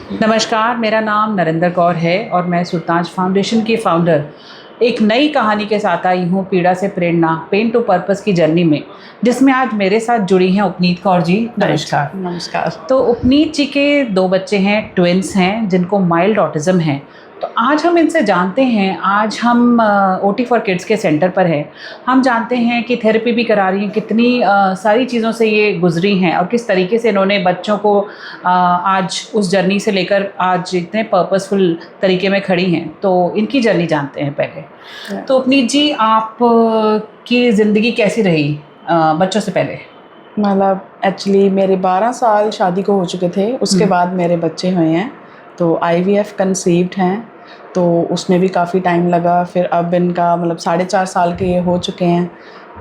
नमस्कार, मेरा नाम नरेंद्र कौर है और मैं सुल्तान फाउंडेशन की फ़ाउंडर एक नई कहानी के साथ आई हूँ, पीड़ा से प्रेरणा, पेन टू पर्पस की जर्नी में, जिसमें आज मेरे साथ जुड़ी हैं उपनीत कौर जी। नमस्कार। नमस्कार। तो उपनीत जी के 2 बच्चे हैं, ट्विन्स हैं, जिनको माइल्ड ऑटिज़म है। तो आज हम इनसे जानते हैं, आज हम ओटी फॉर किड्स के सेंटर पर हैं। हम जानते हैं कि थेरेपी भी करा रही हैं, कितनी सारी चीज़ों से ये गुजरी हैं और किस तरीके से इन्होंने बच्चों को आज उस जर्नी से लेकर आज इतने पर्पसफुल तरीके में खड़ी हैं। तो इनकी जर्नी जानते हैं पहले। तो उपनीत जी, आप की ज़िंदगी कैसी रही बच्चों से पहले? मतलब एक्चुअली मेरे 12 साल शादी को हो चुके थे, उसके बाद मेरे बच्चे हुए हैं। तो आईवीएफ कंसीव्ड हैं, तो उसमें भी काफ़ी टाइम लगा। फिर अब इनका मतलब 4.5 साल के ये हो चुके हैं।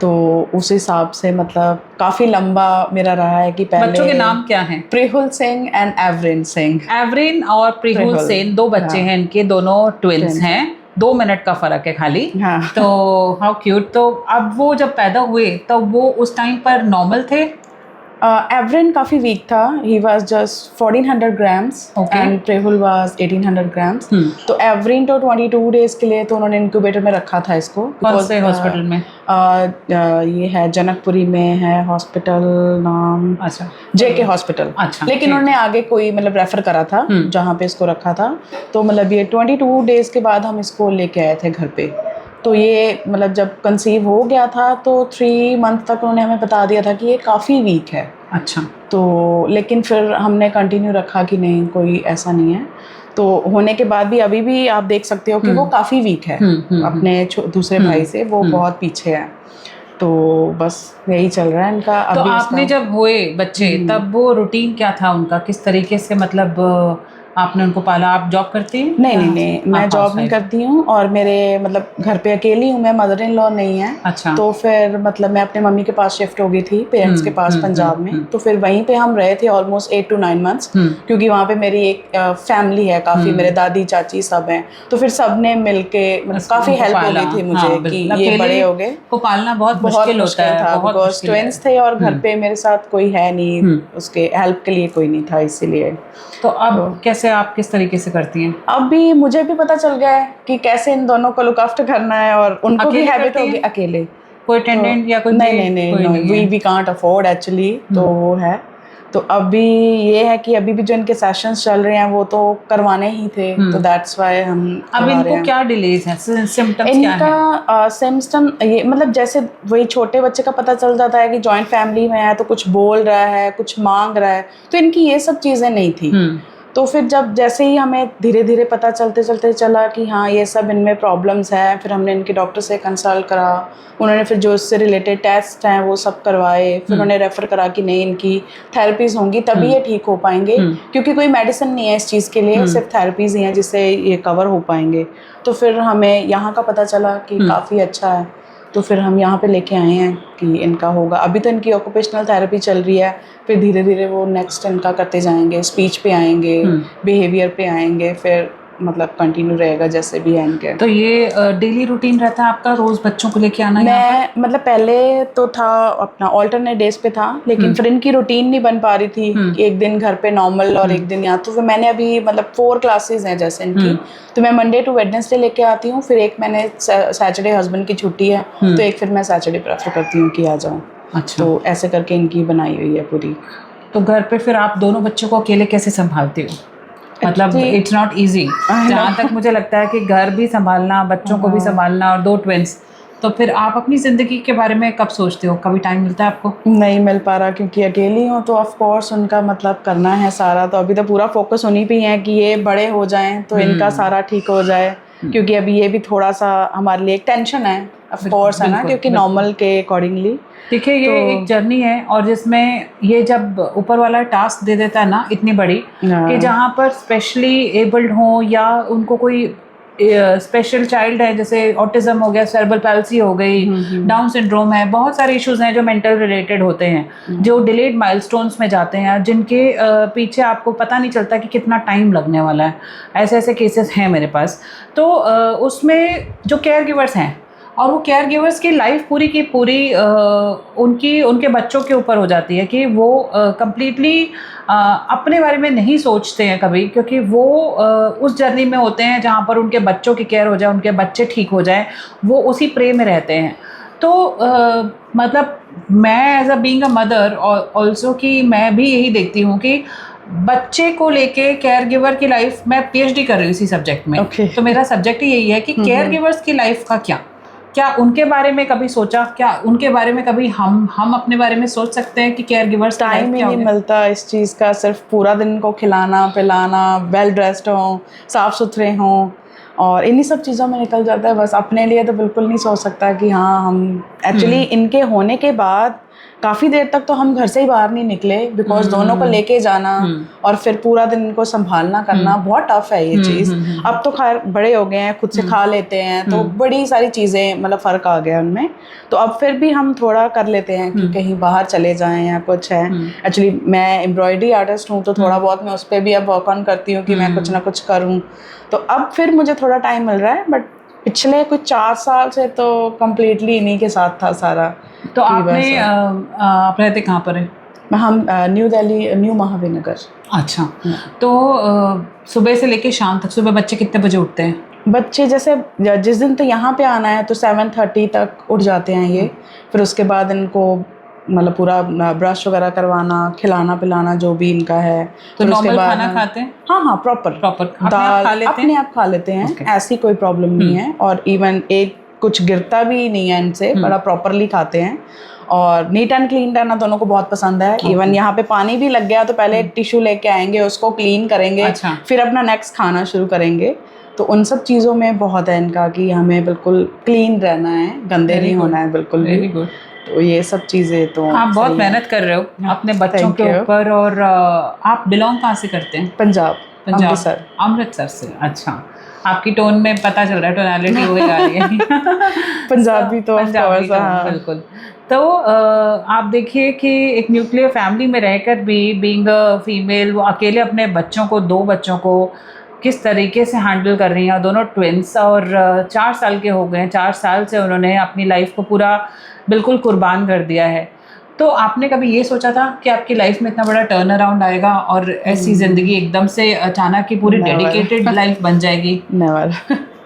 तो उस हिसाब से मतलब काफ़ी लंबा मेरा रहा है कि पहले। बच्चों के नाम क्या हैं? प्रिहुल सिंह एंड एवरिन सिंह। एवरिन और प्रिहुल सेन 2 बच्चे हैं इनके, दोनों ट्विन्स हैं। 2 मिनट का फ़र्क है खाली। हाँ। तो हाउ क्यूट। तो अब वो जब पैदा हुए तब वो उस टाइम पर नॉर्मल थे? एवरिन काफ़ी वीक था। He was just 1400 grams and प्रेहुल वॉज 1800 ग्राम्स। तो एवरिन तो 22 डेज के लिए तो उन्होंने इंक्यूबेटर में रखा था इसको। कौन से हॉस्पिटल में? ये है जनकपुरी में है हॉस्पिटल, नाम अच्छा, जेके हॉस्पिटल। अच्छा, लेकिन उन्होंने आगे कोई मतलब रेफर करा था जहाँ पे इसको रखा था। तो मतलब ये 22 डेज के बाद हम इसको लेके आए थे घर पे। तो ये मतलब जब कंसीव हो गया था तो 3 मंथ तक उन्होंने हमें बता दिया था कि ये काफ़ी वीक है। अच्छा। तो लेकिन फिर हमने कंटिन्यू रखा कि नहीं, कोई ऐसा नहीं है। तो होने के बाद भी अभी भी आप देख सकते हो कि वो काफ़ी वीक है अपने दूसरे भाई से, वो बहुत पीछे है। तो बस यही चल रहा है इनका। तो आपने जब हुए बच्चे तब वो रूटीन क्या था उनका, किस तरीके से मतलब आपने उनको पाला? आप जॉब करती हैं? नहीं, मैं जॉब नहीं करती हूँ और मेरे मतलब घर पे अकेली हूँ मैं, मदर इन लॉ नहीं है। अच्छा। तो फिर मतलब मैं अपने मम्मी के पास शिफ्ट हो गई थी, पेरेंट्स के पास पंजाब में। तो फिर वहीं पे हम रहे थे ऑलमोस्ट 8 to 9 मंथ्स, क्योंकि वहाँ पे मेरी एक फैमिली है काफ़ी, मेरे दादी चाची सब हैं। तो फिर सब ने मिल के मतलब काफ़ी हेल्प हो गई थी मुझे कि ये बड़े हो गए। को पालना बहुत मुश्किल होता है, बिकॉज ट्विन्स थे और घर पे मेरे साथ कोई है नहीं, उसके हेल्प के लिए कोई नहीं था, इसीलिए। तो अब कैसे, आप किस तरीके से करती हैं? अब भी मुझे भी पता चल गया है कि कैसे इन दोनों को लुक आफ्टर करना है, और उनको भी हैबिट होगी अकेले। कोई अटेंडेंट या कोई? नहीं, वी कांट अफोर्ड एक्चुअली। तो वो है। तो अभी ये है कि अभी भी जो इनके सेशंस चल रहे हैं वो तो करवाने ही थे। तो दैट्स व्हाई हम अब इनको क्या डिलेज है, सिम्टम्स क्या है? इनका सिम्टम ये मतलब जैसे वही छोटे बच्चे का पता चल जाता है कि जॉइंट फैमिली में है तो कुछ बोल रहा है, कुछ मांग रहा है, तो इनकी ये सब चीज़ें नहीं थी। तो फिर जब जैसे ही हमें धीरे धीरे पता चलते चलते चला कि हाँ ये सब इनमें प्रॉब्लम्स हैं, फिर हमने इनके डॉक्टर से कंसल्ट करा। उन्होंने फिर जो इससे रिलेटेड टेस्ट हैं वो सब करवाए। फिर उन्होंने रेफ़र करा कि नहीं, इनकी थेरेपीज़ होंगी तभी ये ठीक हो पाएंगे, क्योंकि कोई मेडिसिन नहीं है इस चीज़ के लिए, सिर्फ थेरेपीज़ ही हैं जिससे ये कवर हो पाएंगे। तो फिर हमें यहाँ का पता चला कि काफ़ी अच्छा है। तो फिर हम यहाँ पे लेके आए हैं कि इनका होगा। अभी तो इनकी ऑक्यूपेशनल थेरेपी चल रही है, फिर धीरे धीरे वो नेक्स्ट इनका करते जाएंगे, स्पीच पे आएंगे, बिहेवियर पे आएंगे, फिर मतलब कंटिन्यू रहेगा जैसे भी है इनके। तो ये डेली रूटीन रहता है आपका, रोज़ बच्चों को लेके आना? मैं मतलब पहले तो था अपना ऑल्टरनेट डेज पे था, लेकिन फिर इनकी रूटीन नहीं बन पा रही थी कि एक दिन घर पे नॉर्मल और एक दिन यहाँ। तो फिर मैंने अभी मतलब 4 क्लासेस हैं जैसे इनकी, तो मैं मंडे टू वेडनेसडे लेके आती हूँ। फिर एक मैंने सैटरडे हस्बैंड की छुट्टी है, तो एक फिर मैं सैटरडे प्रेफर करती हूँ कि आ जाऊँ। अच्छा। तो ऐसे करके इनकी बनाई हुई है पूरी। तो घर पे फिर आप दोनों बच्चों को अकेले कैसे संभालते हो? मतलब इट्स नॉट ईजी। जहाँ तक मुझे लगता है कि घर भी संभालना, बच्चों को भी संभालना और 2 ट्विन्स, तो फिर आप अपनी ज़िंदगी के बारे में कब सोचते हो? कभी टाइम मिलता है आपको? नहीं मिल पा रहा, क्योंकि अकेली हूँ तो ऑफ कोर्स उनका मतलब करना है सारा। तो अभी तो पूरा फोकस उन्हीं पे है कि ये बड़े हो जाएं तो इनका सारा ठीक हो जाए, क्योंकि अभी ये भी थोड़ा सा हमारे लिए एक टेंशन है ऑफ कोर्स, है ना, क्योंकि नॉर्मल के अकॉर्डिंगली। देखिए ये एक जर्नी है, और जिसमें ये जब ऊपर वाला टास्क दे देता है ना इतनी बड़ी, कि जहाँ पर स्पेशली एबल्ड हो या उनको कोई स्पेशल चाइल्ड है, जैसे ऑटिज्म हो गया, सेरेब्रल पैल्सी हो गई, डाउन सिंड्रोम है, बहुत सारे इश्यूज हैं जो मेंटल रिलेटेड होते हैं, जो डिलेड माइलस्टोन्स में जाते हैं, जिनके पीछे आपको पता नहीं चलता कि कितना टाइम लगने वाला है। ऐसे ऐसे केसेस हैं मेरे पास। तो उसमें जो केयर गिवर्स हैं और वो केयर गिवर्स की लाइफ पूरी की पूरी उनके बच्चों के ऊपर हो जाती है कि वो कंप्लीटली अपने बारे में नहीं सोचते हैं कभी, क्योंकि वो उस जर्नी में होते हैं जहाँ पर उनके बच्चों की केयर हो जाए, उनके बच्चे ठीक हो जाएं, वो उसी प्रे में रहते हैं। तो मतलब मैं as a being a mother also कि मैं भी यही देखती हूँ कि बच्चे को लेके केयर गिवर की लाइफ, मैं पीएचडी कर रही हूँ इसी सब्जेक्ट में। तो मेरा सब्जेक्ट ही यही है कि केयर गिवर्स की लाइफ का क्या उनके बारे में कभी सोचा, क्या उनके बारे में कभी हम अपने बारे में सोच सकते हैं कि केयर गिवर्स टाइम ही नहीं मिलता इस चीज़ का, सिर्फ पूरा दिन को खिलाना पिलाना, वेल ड्रेस्ड हों, साफ़ सुथरे हों, और इन्हीं सब चीज़ों में निकल जाता है। बस अपने लिए तो बिल्कुल नहीं सोच सकता कि हाँ हम एक्चुअली इनके होने के बाद काफ़ी देर तक तो हम घर से ही बाहर नहीं निकले, बिकॉज दोनों को लेके जाना और फिर पूरा दिन इनको संभालना करना बहुत टफ है ये चीज़। अब तो खैर बड़े हो गए हैं, खुद से खा लेते हैं, तो बड़ी सारी चीज़ें मतलब फ़र्क आ गया उनमें। तो अब फिर भी हम थोड़ा कर लेते हैं कि कहीं बाहर चले जाएं या कुछ है। एक्चुअली मैं एम्ब्रॉयडरी आर्टिस्ट हूँ, तो थोड़ा बहुत मैं उस पर भी अब वर्क ऑन करती हूँ कि मैं कुछ ना कुछ करूँ। तो अब फिर मुझे थोड़ा टाइम मिल रहा है, बट पिछले कुछ 4 साल से तो कम्प्लीटली इन्हीं के साथ था सारा। तो आपने आप रहते कहाँ पर है? हम न्यू दिल्ली, न्यू महावीर। अच्छा। तो सुबह से लेके शाम तक सुबह बच्चे कितने बजे उठते हैं? बच्चे जैसे जिस दिन तो यहाँ पे आना है तो 7:30 तक उठ जाते हैं ये। फिर उसके बाद इनको मतलब पूरा ब्रश वगैरह करवाना, खिलाना पिलाना जो भी इनका है। तो नॉर्मल खाना खाते हैं? हाँ प्रॉपर दाल अपने आप खा लेते हैं, ऐसी कोई प्रॉब्लम नहीं है। और इवन एक कुछ गिरता भी नहीं है इनसे, बड़ा प्रॉपरली खाते हैं। और नीट एंड क्लीन रहना दोनों को बहुत पसंद है। इवन यहाँ पे पानी भी लग गया तो पहले एक टिश्यू लेके आएंगे, उसको क्लीन करेंगे, फिर अपना नेक्स्ट खाना शुरू करेंगे। तो उन सब चीज़ों में बहुत है इनका कि हमें बिल्कुल क्लीन रहना है, गंदे नहीं होना है बिल्कुल भी। तो ये सब चीज़ें तो आप बहुत मेहनत कर रहे हो अपने बच्चों के ऊपर। और आप बिलोंग कहाँ से करते हैं? पंजाब, अमृतसर से। अच्छा, आपकी टोन में पता चल रहा है, टोनालिटी हो आ रही है पंजाबी तो बिल्कुल। तो आप देखिए कि एक न्यूक्लियर फैमिली में रहकर भी बीइंग अ फीमेल, वो अकेले अपने बच्चों को, 2 बच्चों को किस तरीके से हैंडल कर रही हैं। और दोनों ट्विंस, और 4 साल के हो गए हैं, 4 साल से उन्होंने अपनी लाइफ को पूरा बिल्कुल कुर्बान कर दिया है। तो आपने कभी ये सोचा था कि आपकी लाइफ में इतना बड़ा टर्न अराउंड आएगा और ऐसी ज़िंदगी एकदम से अचानक की पूरी डेडिकेटेड लाइफ बन जाएगी? Never.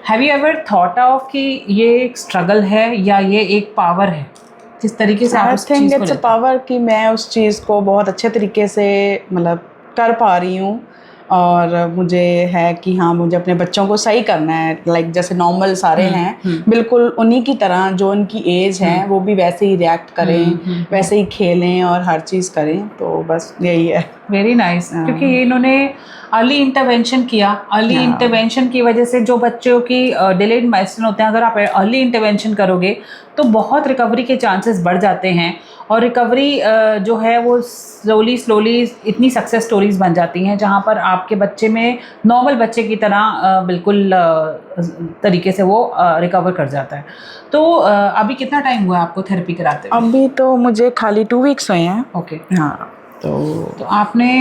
Have you ever thought of कि ये एक स्ट्रगल है या ये एक पावर है? किस तरीके से आप उस चीज़ को लेते हैं? पावर कि मैं उस चीज़ को बहुत अच्छे तरीके से मतलब कर पा रही हूँ। और मुझे है कि हाँ मुझे अपने बच्चों को सही करना है, लाइक जैसे नॉर्मल सारे हैं बिल्कुल उन्हीं की तरह, जो उनकी एज है वो भी वैसे ही रिएक्ट करें, वैसे ही खेलें और हर चीज़ करें। तो बस यही है। Very nice. क्योंकि ये इन्होंने अर्ली इंटरवेंशन किया। अर्ली इंटरवेंशन की वजह से जो बच्चों की डिलेड माइलस्टोन होते हैं, अगर आप अर्ली इंटरवेंशन करोगे तो बहुत रिकवरी के चांसेस बढ़ जाते हैं। और रिकवरी जो है वो स्लोली इतनी सक्सेस स्टोरीज बन जाती हैं जहाँ पर आपके बच्चे में नॉर्मल बच्चे की तरह बिल्कुल तरीके से वो रिकवर कर जाता है। तो अभी कितना टाइम हुआ आपको थेरेपी कराते हुए? अभी तो मुझे खाली 2 वीक्स हुए हैं। ओके। हाँ। तो आपने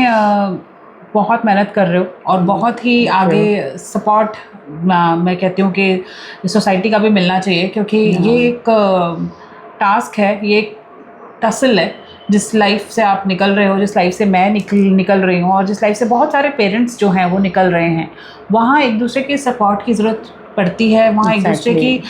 बहुत मेहनत कर रहे हो और बहुत ही आगे सपोर्ट मैं कहती हूँ कि सोसाइटी का भी मिलना चाहिए, क्योंकि ये एक टास्क है, ये एक टसल है जिस लाइफ से आप निकल रहे हो, जिस लाइफ से मैं निकल रही हूँ, और जिस लाइफ से बहुत सारे पेरेंट्स जो हैं वो निकल रहे हैं। वहाँ एक दूसरे की सपोर्ट की ज़रूरत पड़ती है, वहाँ एक दूसरे की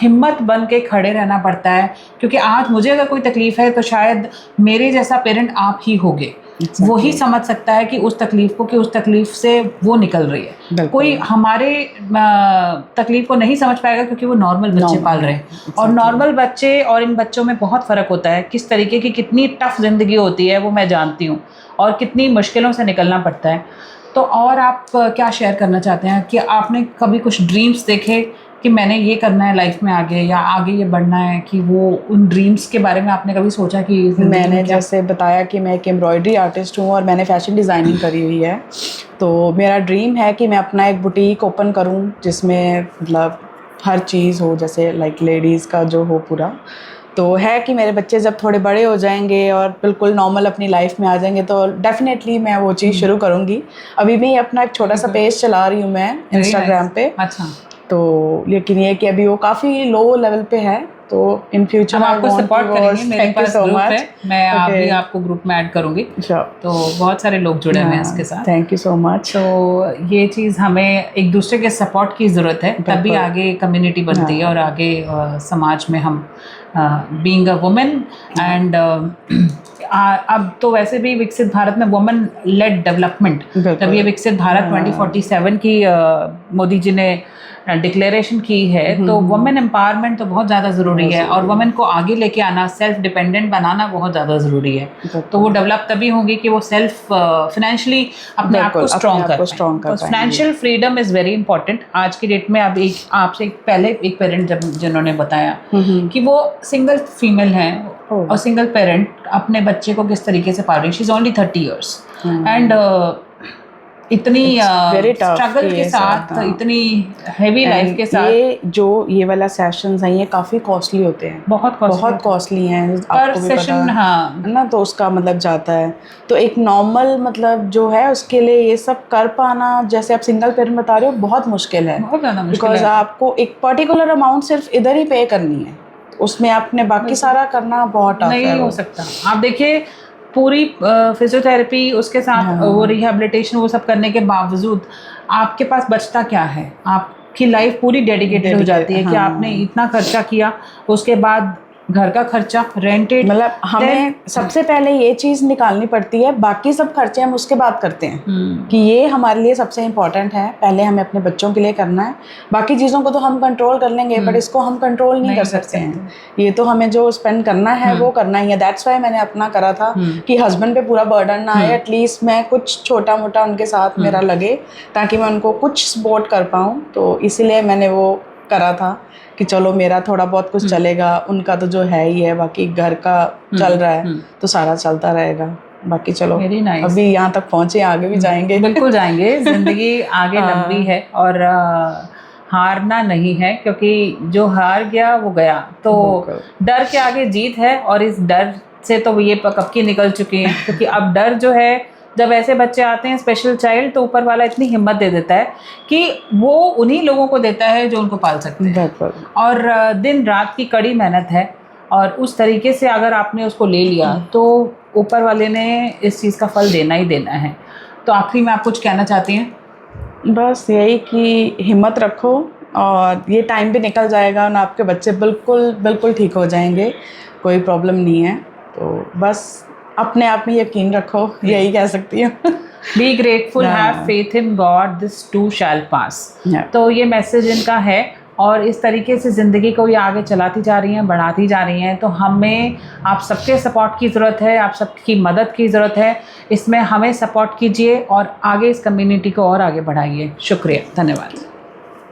हिम्मत बन के खड़े रहना पड़ता है। क्योंकि आज मुझे अगर कोई तकलीफ़ है तो शायद मेरे जैसा पेरेंट आप ही होगे, वही समझ सकता है कि उस तकलीफ़ को, कि उस तकलीफ़ से वो निकल रही है। कोई हमारे तकलीफ़ को नहीं समझ पाएगा क्योंकि वो नॉर्मल बच्चे पाल रहे हैं। और नॉर्मल बच्चे और इन बच्चों में बहुत फ़र्क होता है। किस तरीके की कितनी टफ ज़िंदगी होती है वो मैं जानती हूँ, और कितनी मुश्किलों से निकलना पड़ता है। तो और आप क्या शेयर करना चाहते हैं कि आपने कभी कुछ ड्रीम्स देखे कि मैंने ये करना है लाइफ में आगे, या आगे ये बढ़ना है, कि वो उन ड्रीम्स के बारे में आपने कभी सोचा? कि मैंने जैसे बताया कि मैं एक एम्ब्रॉयडरी आर्टिस्ट हूँ और मैंने फैशन डिज़ाइनिंग करी हुई है। तो मेरा ड्रीम है कि मैं अपना एक बुटीक ओपन करूँ जिसमें मतलब हर चीज़ हो, जैसे लाइक लेडीज़ का जो हो पूरा। तो है कि मेरे बच्चे जब थोड़े बड़े हो जाएंगे और बिल्कुल नॉर्मल अपनी लाइफ में आ जाएंगे तो डेफिनेटली मैं वो चीज़ शुरू करूँगी। अभी भी अपना एक छोटा सा पेज चला रही हूँ मैं इंस्टाग्राम पे। अच्छा। तो लेकिन ये कि अभी वो काफ़ी लो लेवल पे है, तो इन फ्यूचर हम आपको सपोर्ट करेंगे। मेरे पास ग्रुप है, मैं आप भी आपको ग्रुप में ऐड करूँगी। तो बहुत सारे लोग जुड़े हुए हैं इसके साथ। Thank you so much. तो ये चीज़ हमें एक दूसरे के सपोर्ट की ज़रूरत है, तभी आगे कम्युनिटी बनती है और आगे समाज में हम बीइंग अ वुमेन एंड अब तो वैसे भी विकसित भारत में वुमेन लेड डेवलपमेंट, तब ये विकसित भारत 2047 की मोदी जी ने डिक्लेरेशन की है, तो वुमेन एम्पावरमेंट तो बहुत ज़्यादा ज़रूरी है और वुमेन को आगे लेके आना, सेल्फ डिपेंडेंट बनाना बहुत ज़्यादा ज़रूरी है। तो वो डेवलप तभी होंगी कि वो सेल्फ फाइनेंशियली अपने आप को स्ट्रॉन्ग कर। Financial freedom is very important आज की डेट में। अब आपसे पहले एक पेरेंट जिन्होंने बताया कि वो सिंगल फीमेल हैं और सिंगल पेरेंट अपने बच्चे को किस तरीके से पाल रही है। She is only 30 years and इतनी स्ट्रगल के साथ, इतनी हैवी लाइफ के साथ। ये वाला सेशंस हैं, ये काफ़ी कॉस्टली होते हैं, बहुत कॉस्टली हैं, पर सेशन है ना, तो उसका मतलब जाता है। तो एक नॉर्मल मतलब जो है उसके लिए ये सब कर पाना, जैसे आप सिंगल पेरेंट बता रहे हो, बहुत मुश्किल है, बहुत ज़्यादा मुश्किल है। बिकॉज आपको एक पर्टिकुलर अमाउंट सिर्फ इधर ही पे करनी है, उसमें आपने बाकी सारा करना बहुत टफ है, नहीं हो सकता। आप देखिए पूरी फिजियोथेरेपी उसके साथ वो रिहैबिलिटेशन वो सब करने के बावजूद आपके पास बचता क्या है? आपकी लाइफ पूरी डेडिकेटेड हो जाती है कि आपने इतना खर्चा किया, उसके बाद घर का खर्चा, रेंटेड, मतलब हमें सबसे पहले ये चीज़ निकालनी पड़ती है, बाकी सब खर्चे हम उसके बाद करते हैं कि ये हमारे लिए सबसे इम्पोर्टेंट है, पहले हमें अपने बच्चों के लिए करना है, बाकी चीज़ों को तो हम कंट्रोल कर लेंगे, बट इसको हम कंट्रोल नहीं कर सकते हैं। ये तो हमें जो स्पेंड करना है वो करना ही है। दैट्स वाई मैंने अपना करा था कि हस्बैंड पे पूरा बर्डन ना आए, एटलीस्ट मैं कुछ छोटा मोटा उनके साथ मेरा लगे ताकि मैं उनको कुछ सपोर्ट कर पाऊँ। तो इसीलिए मैंने वो करा था कि चलो मेरा थोड़ा बहुत कुछ चलेगा, उनका तो जो है ही है, बाकी घर का चल रहा है तो सारा चलता रहेगा। बाकी चलो अभी यहाँ तक पहुँचे, आगे भी जाएंगे, बिल्कुल जाएंगे। जिंदगी आगे लंबी है और हारना नहीं है, क्योंकि जो हार गया वो गया। तो डर के आगे जीत है और इस डर से तो ये कब की निकल चुकी हैं, क्योंकि अब डर जो है, जब ऐसे बच्चे आते हैं स्पेशल चाइल्ड, तो ऊपर वाला इतनी हिम्मत दे देता है कि वो उन्हीं लोगों को देता है जो उनको पाल सकते हैं। और दिन रात की कड़ी मेहनत है और उस तरीके से अगर आपने उसको ले लिया तो ऊपर वाले ने इस चीज़ का फल देना ही देना है। तो आखिरी में आप कुछ कहना चाहती हैं? बस यही कि हिम्मत रखो और ये टाइम भी निकल जाएगा और आपके बच्चे बिल्कुल ठीक हो जाएंगे, कोई प्रॉब्लम नहीं है। तो बस अपने आप में यकीन रखो, यही कह सकती हूँ। Be grateful, have faith in God, this too shall pass. तो ये मैसेज इनका है और इस तरीके से ज़िंदगी को ये आगे चलाती जा रही हैं, बढ़ाती जा रही हैं। तो हमें आप सबके सपोर्ट की ज़रूरत है, आप सबकी मदद की ज़रूरत है। इसमें हमें सपोर्ट कीजिए और आगे इस कम्युनिटी को और आगे बढ़ाइए। शुक्रिया, धन्यवाद।